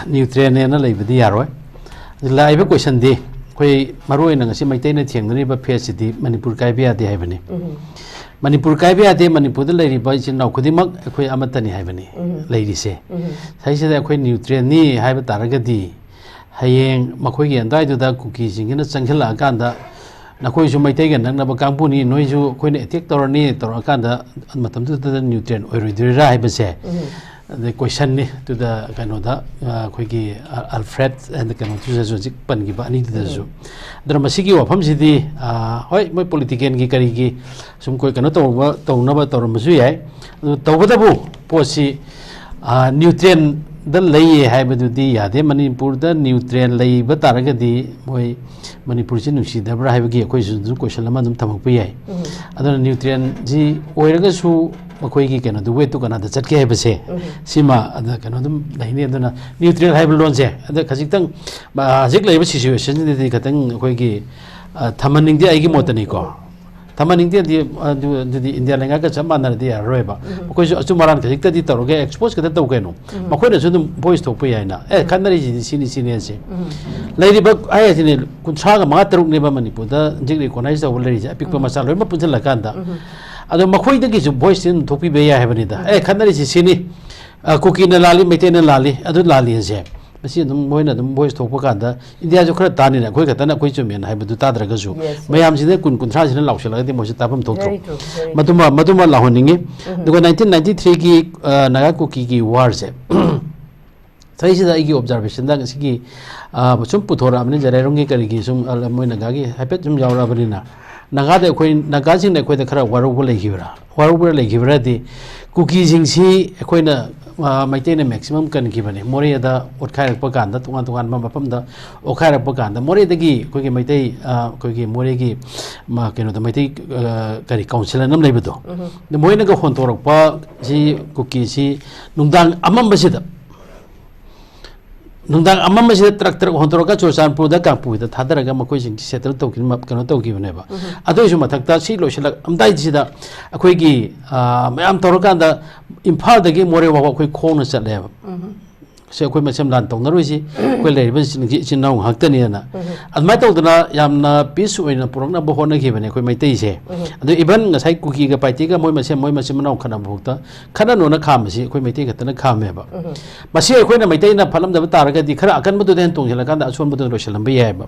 Speaker 1: nutrient na laibadi yaroi. Laiba question de koi maroi na ngasi maitai na thiang ni ba face di Manipur kai bia de haibani. Manipur kai bia de Manipur de lairi ba chin nau khudimak koi amatani haibani lairi se. Sai se da koi nutrient ni haiba taragadi hayeng makoi gi andai du da kuki singina changkhela kanda nakoi su maitai ga nang na ba kangpu ni noi su koi ne attack torani torakanda matam tu da nutrient oiridira haiba se. The question ni to the kanoda koi Alfred and the kanu tu so jik pan gi ba ni de so drama sigi wa pham sidi hoi moi politician gi kari gi sum koi kanu to na ba tor ma su yai to ba da bu posi nutrient da lei hai ba du di ya de Manipur da nutrient lei ba tar ga di moi Manipur chi nusi da bra hai ba gi koi su question lama dum thamak pu yai adana nutrient ji oiraga su makoi gi kena du we tu kana da chatke hai base sima ada kana dum laini adana nutrient hai blon se ada khajik tang ba jik lai ba situation ni de khatang koi gi thamaning di ai gi motani ko thamaning di di India lenga ka chamana di roeba koi su achumaran khajik ta di taro ge expose ka ta to keno makoi na su dum voice to pu yai na khanari ji sini se lairi ba ai ni kun cha ga ma taruk ne ba Manipur da jik recognize da wala ri ja pik pa masal roi ma punjal la kanda ado makhoi da gi su voice in thopi be ya hebani da khanari si sini kuki na lali mete na lali ado lali je masi dum moina dum voice thopa ka da India jo khara tani na khoi khata na khoi chumen hai bu ta dra ga su mayam si de kun thra si na law sela de mo si tapam thok thok maduma la honingi dugo 1993 gi naga kuki gi war je sai si da gi observation da si gi sum puthora amne jare rongi kari gi sum moina ga gi hapet sum jawra bani na naga de khoi naga sing ne khoi da khara waru bu lai gi bra di kuki sing si khoi na मैतेन maximum कन की बने मोरे दा ओखारक पकांदा तुंगान तुंगान मफम दा ओखारक पकांदा मोरे दगी कोई मैते कोई मोरे की केनो दा मैते करी काउंसिल नम लेबदो मोइना का होंतोरक पा जी कुकी सी नुंदांग अमम बसिदा नुंदांग अमम बसिदा ट्रक ट्रक होंतोरका चोरचानपुर दा कांगपुर दा थादरगा मकोई सिंग सेटल तौकी कनो तौकी बनेबा अदोइसु मथक्ता सी लोइसलक अमदाइ जिदा अखोई की मयाम तौरकांदा इम्फाल दगी मोरे वावा अखोई खोंना चलेबा से अखोई मसेम लान तौनरोइसि अखोई लेरिबा चिनाउ हक्तनिना अदमाइ तौदना यामना पीस ओइना पुरकना बहोना गिबने अखोई मैतैसे अदो इवन ngasai कुकी गा पाइटी गा मोइ मसे मनाउ खना भुक्ता खना नोना खामसि अखोई मैतै खतना खामेबा मसे अखोइना मैतैना फलम दब तारगा दि खरा अकन बदु देन तोंगला कांदा असोन बदु लोसलम यायबा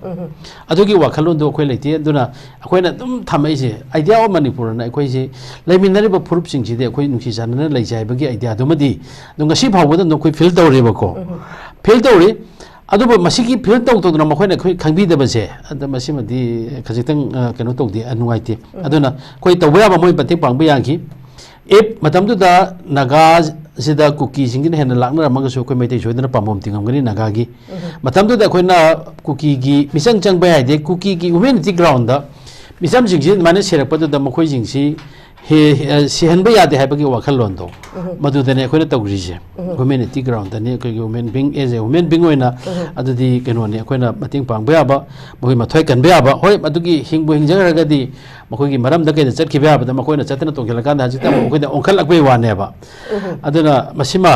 Speaker 1: अदुगी वाखलोन दो अखोई लेति दुना अखोइना दुम थामैसे आइडिया ऑफ मणिपुर ना अखोइसे लेमिनरिबा फुरुप सिंगसिदे अखोइ नुखि जानना लैजायबगी आइडिया दुमदी नुंगसी फावबदा नखोइ फिल तौरेबको फिल तौरी अदुबो मसिकी फिल तौतोदना मखोइना खै खंगबिदबसे अद मसिमदि खजितंग कनो तौदि अनुवाइते अदुना कोइ तौबयाबा मोइ बते पांगबा याखि एप मतमदुदा नागा सिदा कुकी सिंगिन हेन लाकना मगसु कोइ मैतै सोइदना पामोम तिंगमगनि नागागी मतमदुदा खोइना कुकी गी मिसंग चंगबा यादे कुकी गी ह्युमैनिटी ग्राउंड दा मिसम सिंगसि माने सेरपदुदा मखोइ सिंगसि हे सिहनबा यादे हाइबगी वाखलोन दो मदुदने खोइना तौग्रिसे ह्युमैनिटी ग्राउंड दने कोइ ह्युमैन बीइंग एज ए ह्युमैन बीइंग ओइना अदुदि केनोने खोइना मतिंग पांगबा याबा मोइ मथoi कनबा याबा होय मदुगी हिंगबो हिंजगरगदि मखोइगी मरमदा कैदा चटखिबा याबदा मखोइना चतना तोंगेलकान हाजिता मखोइदा ओंखलकबे वानेबा अदुना मसिमा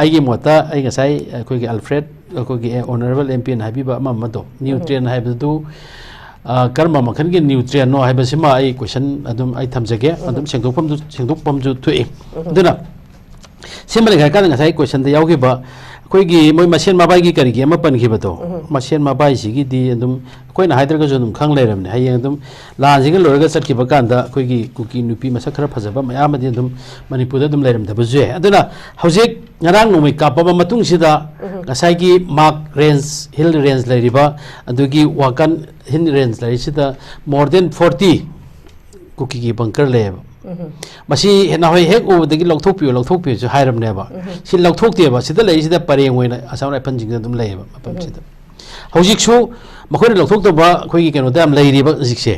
Speaker 1: आइगी मोता आइ गसाई कोइगी अल्फ्रेड कोइगी ऑनरेबल एमपी न हाबिबा ममदो न्यूट्रिएंट हाइबदु कर्म मखन के न्यूट्रिएंट नो हाइबसिमा आई क्वेश्चन अदुम आई थमजगे अदुम सेंगदोकपम जु थुए दुना सेमले गायका ngasai क्वेश्चन द यावगिबा कोइगी मोइ मसेन माबाइगी करिगी अमा पनखिबतो मसेन माबाइ सिगी दि अदुम कोइना हाइदरगा जो नुम खंग लेरमने हायें अदुम लानजिग लोरगा चटखिबा कांदा कोइगी कुकी नुपी मसक खरा फजबा मयामदि अदुम मणिपुरदा अदुम लेरमदबा जुए अदुना हौजिक ngarang numi kapaba matung sida ngasai gi mark range hill range lairiba adugi wakan hill range lai sida more than 40 kuki gi bunker leba masi hena hoi hek u dagi lokthokpi ju hairam neba si lokthokte ba sida lai sida pareng oina asam rai panjing dum leba mapam sida hojik su makhoi lokthok to ba khoi gi keno dam lairiba jikse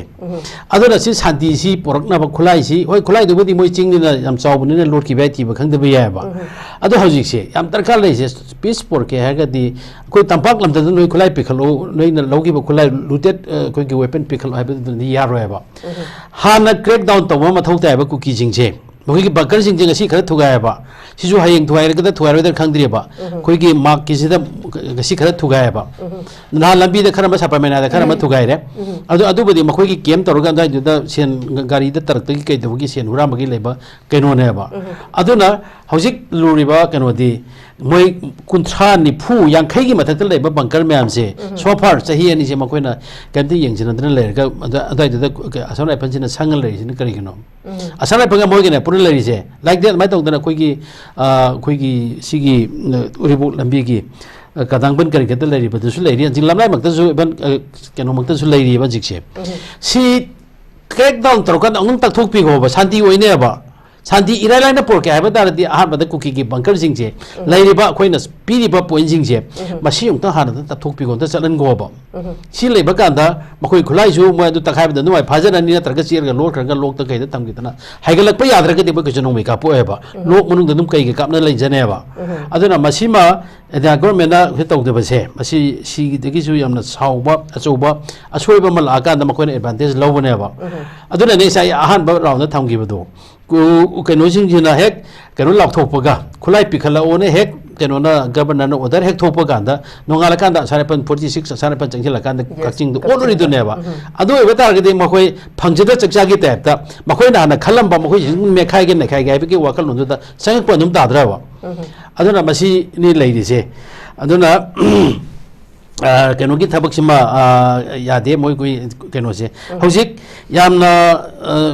Speaker 1: aduna si santi si porakna ba khulai si hoi khulai du bodi moi chingni na yam chawbuni na lord ki bai ti ba khangda ba ya ba adu hojik se yam tarkal lai se peace por ke haga di koi tampak lam da noi khulai pikhalo noi na logi ba khulai looted koi gi weapon pikhalo ha ba ni ya ro ba hana crack down to ma thau ta ba ku ki jingse मोगी बकर सिंह जिंग सी खर थुगायबा सिजु हयेंग थुगायरगदा थुगायरदा खंगद्रिबा कोइगी mark किसिदा गसी खर थुगायबा ना लंबी the खरम सपामेना the खरम थुगायरे अदुबदी मखोगी केम तोरगा दाइदा सेन गाड़ी the तरक्तगी कैदबगी Sen हुरामगी लेबा कैनोनेबा अदुना हौजिक लुरिबा कैनोदी मोइ कुंथ्रा निफु यांखैगी मथक्ता लेबा बंकर मैम से सोफार सही अनि से मखोइना कैमति यंगजिनदना लेरगा अदाइदा असनाय पंजिना संगल लेरिसिन करिगिनो असनाय पंगा मोइगने पुर लेरिसे लाइक दैट माइ तौदना खोइगी सिगी उरिबो लंबीगी कदांगबन करिगता लेरिबदसु लेरि जिंग लमनाय मक्तसु इबन केनो मक्तसु लेरिबा जिक्से सी क्रैक डाउन तरोकन अंगुम तकथोकपिगोबा शांति ओइनेबा शांति इराइलाइना पोरके हाइबा दारदि अहाबदा कुकी की बंकर जिंगसे लेरिबा खोइना पीरिबा पॉइंट जिंगसे मसी उंता हाना तथोकपिगोंता चलन गोबा सी लेबा कांदा मखोइ खुलाइसु मोय दु तखाइबदा नुवाइ फाजनानि नत्रगा चेरगा लोरखरगा लोकता कैदा तमगितना हाइगलकपा याद्रगदि बा कजनो मै कापोएबा लोक मनुंग दनुम कैगे कापना लैजनेबा अदुना मसीमा एदा गवर्नमेंट हे तौदबसे मसी सिगिदगिसु यामना साउबा अचौबा असोइबा मल आकांदा मखोइना एडवांटेज लौबनेबा अदुना ने साइ आहान बा राउंड थामगिबदो कनो सिंजना हेक कनो लाउथोपगा खुलाई पिखला ओने हेक कनो ना गवर्नर ना ऑर्डर हेक थोपगांदा नोंगाला कांदा सारेपन 46 सारेपन चंगला कांदा कचिंग दो ओलरेडी दोनेबा अदो एबा तारगदे मखोइ फंगजदा चकजागी टाइपता मखोइ ना खलमबा मखोइ मेखाइगे नेखाइगे हाइबगे वाकल नोंदा संगप नुम दाद्रावा अदुना मसी नि लैरिसे अदुना कनो की थबक सिमा यादे मोइ कोइ कनो से हौजिक यामना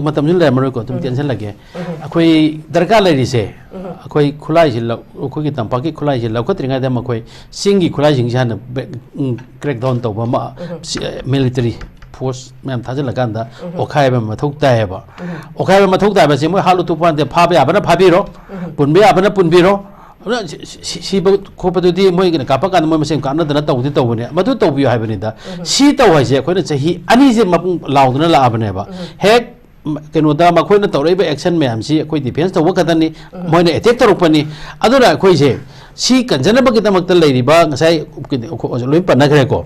Speaker 1: मतम जुन लेमरो को तुम टेंशन लगे अखोइ दरकार लैरिसे अखोइ खुलाई जिल्ला अखोइ तंपाकी खुलाई जिल्ला खत्रिङा दे मखोइ सिंगी खुलाई जिंग जान क्रैक डाउन तौबा मा मिलिटरी फोर्स मैम थाजलकांदा ओखायबा मथौ तायबा से मोइ हालु तुपान दे फाबे आबना फाबिरो पुनबे आबना पुनबिरो ꯁꯤꯕ ꯈꯣꯠꯄꯗꯨꯗꯤ ꯃꯣꯏꯒꯤꯅ ꯀꯥꯞꯄꯀꯥꯟꯗ ꯃꯣꯏ ꯃꯁꯦꯟ ꯀꯥꯞꯅꯗꯅ ꯇꯧꯗꯤ ꯇꯧꯕꯅꯦ ꯃꯗꯨ ꯇꯧꯕꯤꯌꯨ ꯍꯥꯏꯕꯅꯤꯗ ꯁꯤ ꯇꯧ ꯍꯥꯏꯁꯦ ꯑꯩꯈꯣꯏꯅ ꯆꯍꯤ ꯑꯅꯤꯁꯦ ꯃꯄꯨꯡ ꯂꯥꯎꯗꯨꯅ ꯂꯥꯛꯑꯕꯅꯦꯕ ꯍꯦꯛ ꯀꯩꯅꯣꯗ ꯃꯈꯣꯏꯅ ꯇꯧꯔꯛꯏꯕ ꯑꯦꯛꯁꯟ ꯃꯌꯥꯝꯁꯤ ꯑꯩꯈꯣꯏ ꯗꯤꯐꯦꯟꯁ ꯇꯧꯕ ꯈꯛꯇꯅꯤ ꯃꯣꯏꯅ ꯑꯦꯇꯦꯛ ꯇꯧꯔꯛꯄꯅꯤ ꯑꯗꯨꯅ ꯑꯩꯈꯣꯏꯁꯦ ꯁꯤ ꯀꯟꯖꯅꯕꯒꯤꯗꯃꯛꯇ ꯂꯩꯔꯤꯕ ꯉꯁꯥꯏ ꯂꯣꯏ ꯄꯟꯅꯈ꯭ꯔꯦꯀꯣ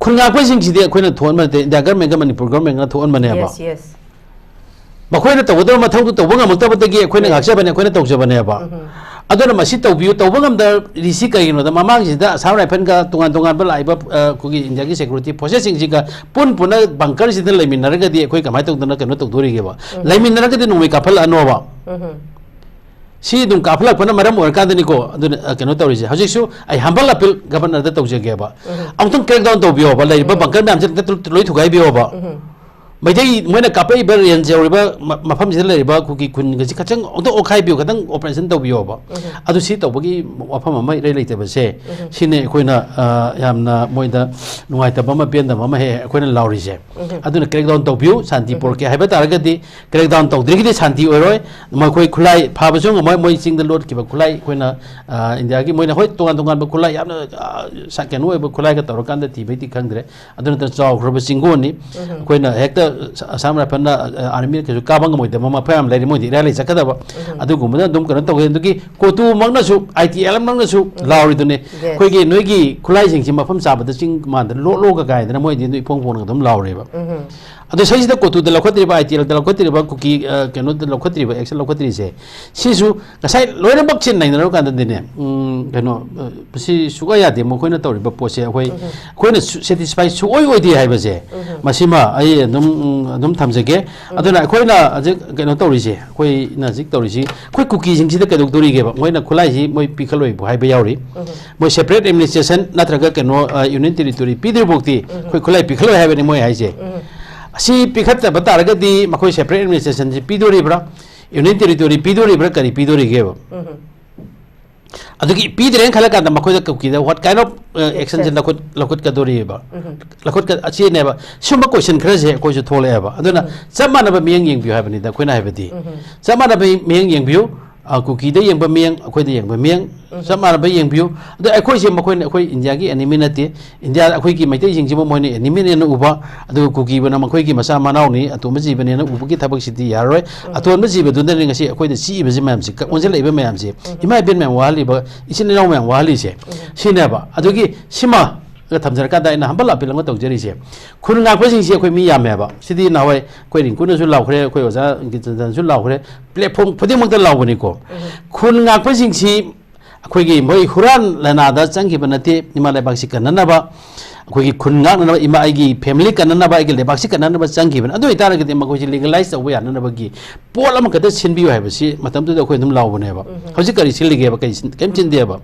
Speaker 1: ꯈꯨꯟ ꯉꯥꯛꯄꯁꯤꯡꯁꯤꯗꯤ ꯑꯩꯈꯣꯏꯅ ꯊꯣꯛꯍꯟꯕ ꯅꯠꯇꯦ ꯏꯟꯗꯤꯌꯥ ꯒꯔꯃꯦꯟꯒ ꯃꯅꯤꯄꯨꯔ ꯒꯔꯃꯦꯟꯒ ꯊꯣꯛꯍꯟꯕꯅꯦꯕ ꯃꯈꯣꯏꯅ ꯇꯧꯒꯗꯕ ꯃꯊꯧꯗꯨ ꯇꯧꯕ ꯉꯝꯃꯛꯇꯕꯗꯒꯤ ꯑꯩꯈꯣꯏꯅ ꯉꯥꯛꯆꯕꯅꯦ ꯑꯩꯈꯣꯏꯅ ꯇꯧꯖꯕꯅꯦꯕ ꯑꯗꯨꯅ ꯃꯁꯤ ꯇꯧꯕꯤꯌꯨ ꯇꯧꯕ ꯉꯝꯗꯔꯤꯁꯤ ꯀꯩꯒꯤꯅꯣꯗ ꯃꯃꯥꯡꯁꯤꯗ ꯑꯁꯥꯝ ꯔꯥꯏꯐꯜꯒ ꯇꯣꯉꯥꯟ ꯇꯣꯉꯥꯟꯕ ꯂꯥꯛꯏꯕ ꯑꯩꯈꯣꯏꯒꯤ ꯏꯟꯗꯤꯌꯥꯒꯤ ꯁꯦꯀ꯭ꯌꯨꯔꯤꯇꯤ ꯐꯣꯔꯁꯦꯁꯤꯡꯁꯤꯒ ꯄꯨꯟꯅ ꯕꯪꯀꯔꯁꯤꯗ ꯂꯩꯃꯤꯟꯅꯔꯒꯗꯤ ꯑꯩꯈꯣꯏ ꯀꯃꯥꯏꯅ ꯇꯧꯗꯅ ꯀꯩꯅꯣ ꯇꯧꯗꯣꯔꯤꯒꯦꯕ ꯂꯩꯃꯤꯟꯅꯔꯒꯗꯤ ꯅꯣꯡꯃꯩ ꯀꯥꯞꯍꯜꯂꯛꯑꯅꯣꯕ ꯁꯤ ꯑꯗꯨꯝ ꯀꯥꯞꯍꯜꯂꯛꯄꯅ ꯃꯔꯝ ꯑꯣꯏꯔꯀꯥꯟꯗꯅꯤꯀꯣ ꯑꯗꯨꯅ ꯀꯩꯅꯣ ꯇꯧꯔꯤꯁꯦ ꯍꯧꯖꯤꯛꯁꯨ ꯑꯩ ꯍꯝꯕꯜ ꯑꯄꯤꯜ ꯒꯕꯔꯅꯔꯗ ꯇꯧꯖꯒꯦꯕ ꯑꯃꯨꯛꯇꯪ ꯀ꯭ꯔꯦꯛ ꯗꯥꯎꯟ ꯇꯧꯕꯤꯌꯣꯕ ꯂꯩꯔꯤꯕ ꯕꯪꯀꯔ ꯃꯌꯥꯝꯁꯤ ꯂꯣꯏ ꯊꯨꯒꯥꯏꯕꯤꯌꯣꯕ ꯃꯩꯇꯩ ꯃꯣꯏꯅ ꯀꯥꯞꯄꯛꯏꯕ ꯔꯦꯟꯖ ꯌꯧꯔꯤꯕ ꯃꯐꯝꯁꯤꯗ ꯂꯩꯔꯤꯕ ꯑꯩꯈꯣꯏꯒꯤ ꯈꯨꯟꯒꯁꯤ ꯈꯤꯇꯪ ꯑꯃꯨꯛꯇꯪ ꯑꯣꯠꯈꯥꯏꯕꯤꯌꯨ ꯈꯤꯇꯪ ꯑꯣꯄꯔꯦꯁꯟ ꯇꯧꯕꯤꯌꯣꯕ ꯑꯗꯨ ꯁꯤ ꯇꯧꯕꯒꯤ ꯋꯥꯐꯝ ꯑꯃ ꯏꯔꯩ ꯂꯩꯇꯕꯁꯦ ꯁꯤꯅꯦ ꯑꯩꯈꯣꯏꯅ ꯌꯥꯝꯅ ꯃꯣꯏꯗ ꯅꯨꯡꯉꯥꯏꯇꯕ ꯑꯃ ꯄꯦꯟꯗꯕ ꯑꯃ ꯍꯦꯛ ꯑꯩꯈꯣꯏꯅ ꯂꯥꯎꯔꯤꯁꯦ ꯑꯗꯨꯅ ꯀ꯭ꯔꯦꯛ ꯗꯥꯎꯟ ꯇꯧꯕꯤꯌꯨ ꯁꯥꯟꯇꯤ ꯄꯣꯔꯛꯀꯦ ꯍꯥꯏꯕ ꯇꯥꯔꯒꯗꯤ ꯀ꯭ꯔꯦꯛ ꯗꯥꯎꯟ ꯇꯧꯗ꯭ꯔꯤꯒꯤꯗꯤ ꯁꯥꯟꯇꯤ ꯑꯣꯏꯔꯣꯏ ꯃꯈꯣꯏ ꯈꯨꯠꯂꯥꯏ ꯐꯥꯕꯁꯨ ꯉꯝꯃꯣꯏ ꯃꯣꯏ ꯆꯤꯡꯗ ꯂꯣꯠꯈꯤꯕ ꯈꯨꯠꯂꯥꯏ ꯑꯩꯈꯣꯏꯅ ꯏꯟꯗꯤꯌꯥꯒꯤ ꯃꯣꯏꯅ ꯍꯣꯏ ꯇꯣꯉꯥꯟ ꯇꯣꯉꯥꯟꯕ ꯈꯨꯠꯂꯥꯏ ꯌꯥꯝꯅ ꯀꯩꯅꯣ ꯑꯣꯏꯕ ꯈꯨꯠꯂꯥꯏꯒ ꯇꯧꯔꯀꯥꯟꯗ ꯊꯤꯕꯩꯗꯤ ꯈꯪꯗ꯭रे ꯑꯗꯨ ꯅꯠꯇꯅ ꯆꯥꯎꯈ꯭ꯔꯕ ꯆꯤꯡꯒꯣꯟꯅꯤ ꯑꯩꯈꯣꯏꯅ ꯍꯦꯛꯇ ꯑꯁꯥꯝ ꯔꯥꯏꯐꯜꯅ आर्मी के काब मफम लेर मोदी इराली चकदब कनो तौगे कोटूमू ITLM लाउरीदुने अखोगी नोगी खुलाई मफम चाबद चिंग मानद लोग गायदना मोदी इपोंग पोंग लाउरेब अदो सहीद कोटूद लौखत्रीब ITL लौखत्रीब कुकी कनो लौखत्रीब एक्शन लौखत्रीसे सिसु गसाई लोइनमक चिन नाइनरो कांदने कनो पसी सुगा यादे मखोइना तौरिब पोसे अखोइना सेटिस्फाई सुओइ ओइदे हाइबसे मसिमा आई अदुम थमजगे अदुना अखोइना अजे कनो तौरिसे अखोइना जिक तौरिसि अखोइ कुकी सिंगसिदा कदोक्तोरिगेबा मोइना खुलाइसि मोइ पिखलोइ हाइबा याउरि मोइ सेपरेट एडमिनिस्ट्रेशन नत्रगा कनो यूनियन टेरिटोरी पिदिरबोक्ति अखोइ खुलाइ पिखलोइ हाइबनि मोइ हाइसे asi pikhata bataragadi makoi separate administration ji pidoribra union territory pidoribra kari pidorigeba adugi pidren khala kada makoi da kukida what kind of action jin lakut ka doriba lakut ka achi neba suma question khara je koi ju thole ba aduna samana ba miyang yeng biu habani da koina habadi samana ba miyang yeng biu kuki da yeng ba miyang akoi da yeng ba miyang samana ba yeng biu da akoi je makoi ne akoi india gi enemy nate india akoi ki maitai jing ji mo ne enemy ne uba adu kuki bana makoi ki masa manau ni atom ji bane na ubu ki thabak sidi yaroi atom ji be dun ne ngasi akoi da si be ji mayam si onjel ibe mayam si imai ben mayam wali ba isin naw mayam wali se sine ba adu gi sima थमजर का humble appeal तौजरी से खुन गापी अखोई मी यामेब सिदी नावे अखोई रिंकुनसु लाउखरे अखोई ओजा गिजनसु लाउखरे platform खुदिमक लाउबनिको खुन गापी अखोई मोई हुरान लनादा चंगिब नते इमा लेबाक्सी कननबा अखोई खुन गाननबा इमा आइगी फैमिली कननबा आइगी लेबाक्सी कननबा चंगिबन अदु इतारगदि मखोई लीगलाइज तौबा याननबगी पोल अम कदा सिनबियो हाइबसी मतमदु अखोई दुम लाउबनेबा हौजि करि सिलिगेबा कैम चिंदेबा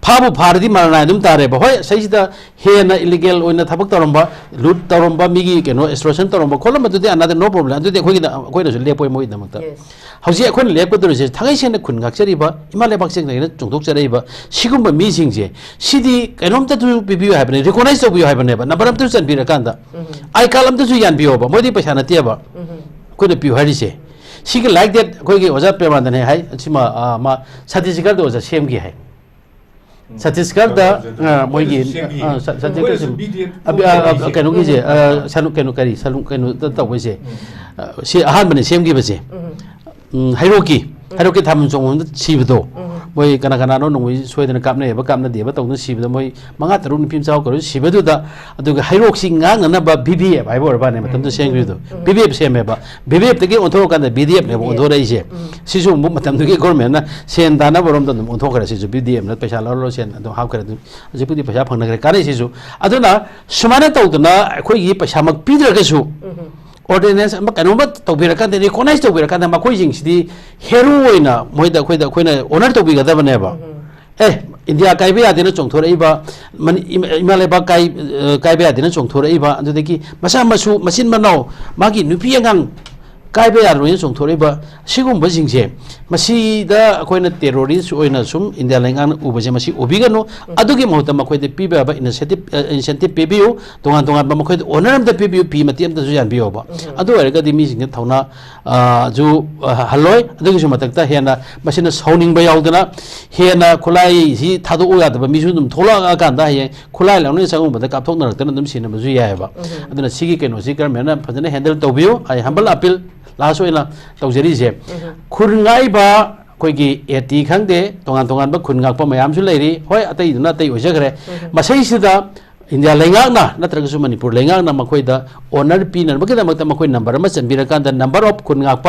Speaker 1: फाबु फारदी मारना दुम तारेबा होय सहीदा हेना इलीगल ओइना थबक तौरंबा लूट तौरंबा मिगी केनो एक्सट्रैक्शन तौरंबा खोलम अदुदि अनदर नो प्रॉब्लम अदुदि अखोइना सु लेपोय मोइ दमकता हौजि अखोइना लेपदुरसे थांगाई सेना खुन गाक्चरीबा इमा लेबाक्से नैना चोंथोक चरैबा सिगुम्बा मीसिंगसे सिदी कैनोमता तु बिबियो हाइबने रिकॉग्नाइज तौबियो हाइबनेबा नंबर अम तु चनबिरा कांदा आई कॉलम तु यानबियोबा मोदि पैसा नतेबा अखोइना पियो हारिसे सिगे लाइक दैट अखोइगे ओजा पेमानदने हाय सिमा मा छत्तीसगढ़ दो ओजा सेमगी हाय छत्तीसगढ़ मोगी छत्तीसगढ़ कहोगी सलू कहो करी सलू कहो तौबसे सी अहमने सेमगीबसे हैरोकी हैरोकी थाम चोंग सीबदो मोई कना कनानो नोई सोयदन कापनेब कापनदेब तौन सीबद मोई मंगा तरुक निफिम चाव करो सीबदुदा अदुगा हैरोक्सी nganganaba BBF हाइबो रबाने मतमदो सेंग्रिदो BBF सेमेबा BBF तगे ओंथो कांदा BDF ने ओंथो रइसे सिसु मु मतमदुगे गवर्नमेंट ना सेन दाना बरोम दन ओंथो करे सिसु BDF ना पैसा लरो सेन अदो हाफ करे अजिपुदी पैसा फंगनगरे कारे सिसु अदुना सुमाने तौदना अखोई पैसा मक पिद्रगसु ऑर्डिनेंस कनोम तौबिरकान रिकॉग्नाइज तौबिरकान मखोइसिंगसिदी हेरो ओइना मोइदा अखोइना ऑनर तौबिगदबनेबा ए इंडिया काइबे यादेना चोंथोरइबा इमा लेबा काइबे यादेना चोंथोरइबा अदुदगी मसा मसु मसिन मनाव मागी नुपी अंगांग कायबे यारोइन सोंथोरेबा सिगुम्बा सिंगसे मसीदा अखोइना टेररिस्ट ओइना सुम इंडिया लेंगान उबजे मसी ओबिगनो अदुगी महत मखोइदे पिबाबा इनिशिएटिव पिबियु तोंगान तोंगान मखोइदे ओनर अमदा पिबियु पि मतियम दजु जानबियोबा अदु अरगदि मिसिंग थौना जु हलोय अदुगी सु मतकता हेना मसिना सौनिंगबा यावदना हेना खुलाई हि थादो यादबा मिसु दुम थोला कांदा हे खुलाई लाउनि संगुबदा कापथोकनरतना दुम सिनबजु यायबा अदुना सिगी केनोसि गवर्नमेंट फजने हैंडल तौबियो आई हम्बल अपील लास्ट ओइना तौजरीजे खुरंगाइबा कोई एटी खंगे तोंगान तोंगान खुनगाप मैम लेरी होय अतईदुना अतई ओजगरे मसईसिदा इंडिया लेंगाना नत्रगसु मणिपुर लेंगाना मखोइदा ओनर पीनबगदमक्ता मखोइ नंबर अमा चंबिरकांदा नंबर ऑफ खुनगाप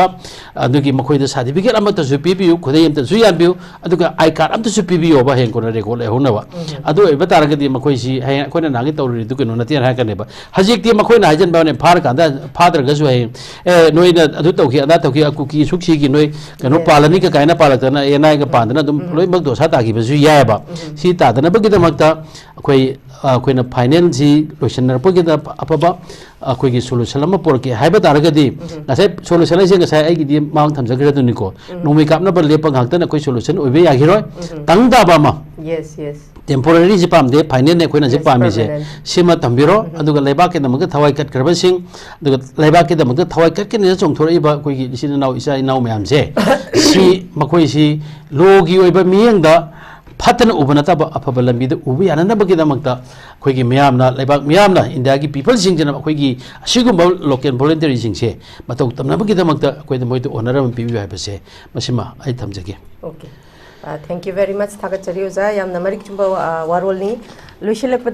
Speaker 1: अदुगी मखोइदा सर्टिफिकेट अमतसु पिबियु खुदे यमतसु यानबियु अदुगा आई कार्ड अमतसु पिबियु बा हें कोना रेकॉर्ड लेहुनबा अदु एबा तारगदि मखोइसि हें अखोइना नागे तौरि दु केनो नतियन हाकनेबा हजिकति मखोइना हाजन बाने फार कांदा फादरगसु हें ए नोइना अदु तौखि अदा तौखि अकुकी सुखसिगी नोइ कनो पालनी का कायना पालतना एनाइ का पांदना दुम लोइ मग दोसा तागिबसु यायबा सि तादनबगदमक्ता अखोइ अखोइना फाइनेंसी लोइसनरपगदा अफबा अखोइगी सोल्यूशन अमा पोरके हाइबा तारगदि नसाइ सोल्यूशन आइसे नसाइ आइगिदि मांग थमजगरदुनिको नोमि कापनबा लेपा गांगतन अखोइ सोल्यूशन ओइबे यागिरोय तंगदाबा मा
Speaker 2: यस यस
Speaker 1: टेम्पोररी जे पामदे फाइनेंस अखोइना जे पामिसे सिमा तंबिरो अदुगा लेबाक के नमग थवाइ कट करबसिंग अदुगा लेबाक के नमग थवाइ कट के ने चोंथोरइबा अखोइगी इसिन नाउ इसा नाउ मयामसे सि मखोइसि लोगी ओइबा मियंगदा फतन उबनतब अफब लंबीद उब याननबगीदमक्ता अखोइगी मियामना लेबाक मियामना इंडिया की पीपल सिंजना अखोइगी असिगुम लोकल वॉलंटियरी सिंगसे मतौ तमनबगीदमक्ता अखोइद मोइद ऑनर अम पीबी हाइबसे मसिमा आई थमजगे
Speaker 2: okay thank you very much थागत चरी ओजा याम नमरिक चुंबा वारोलनी लुशिलक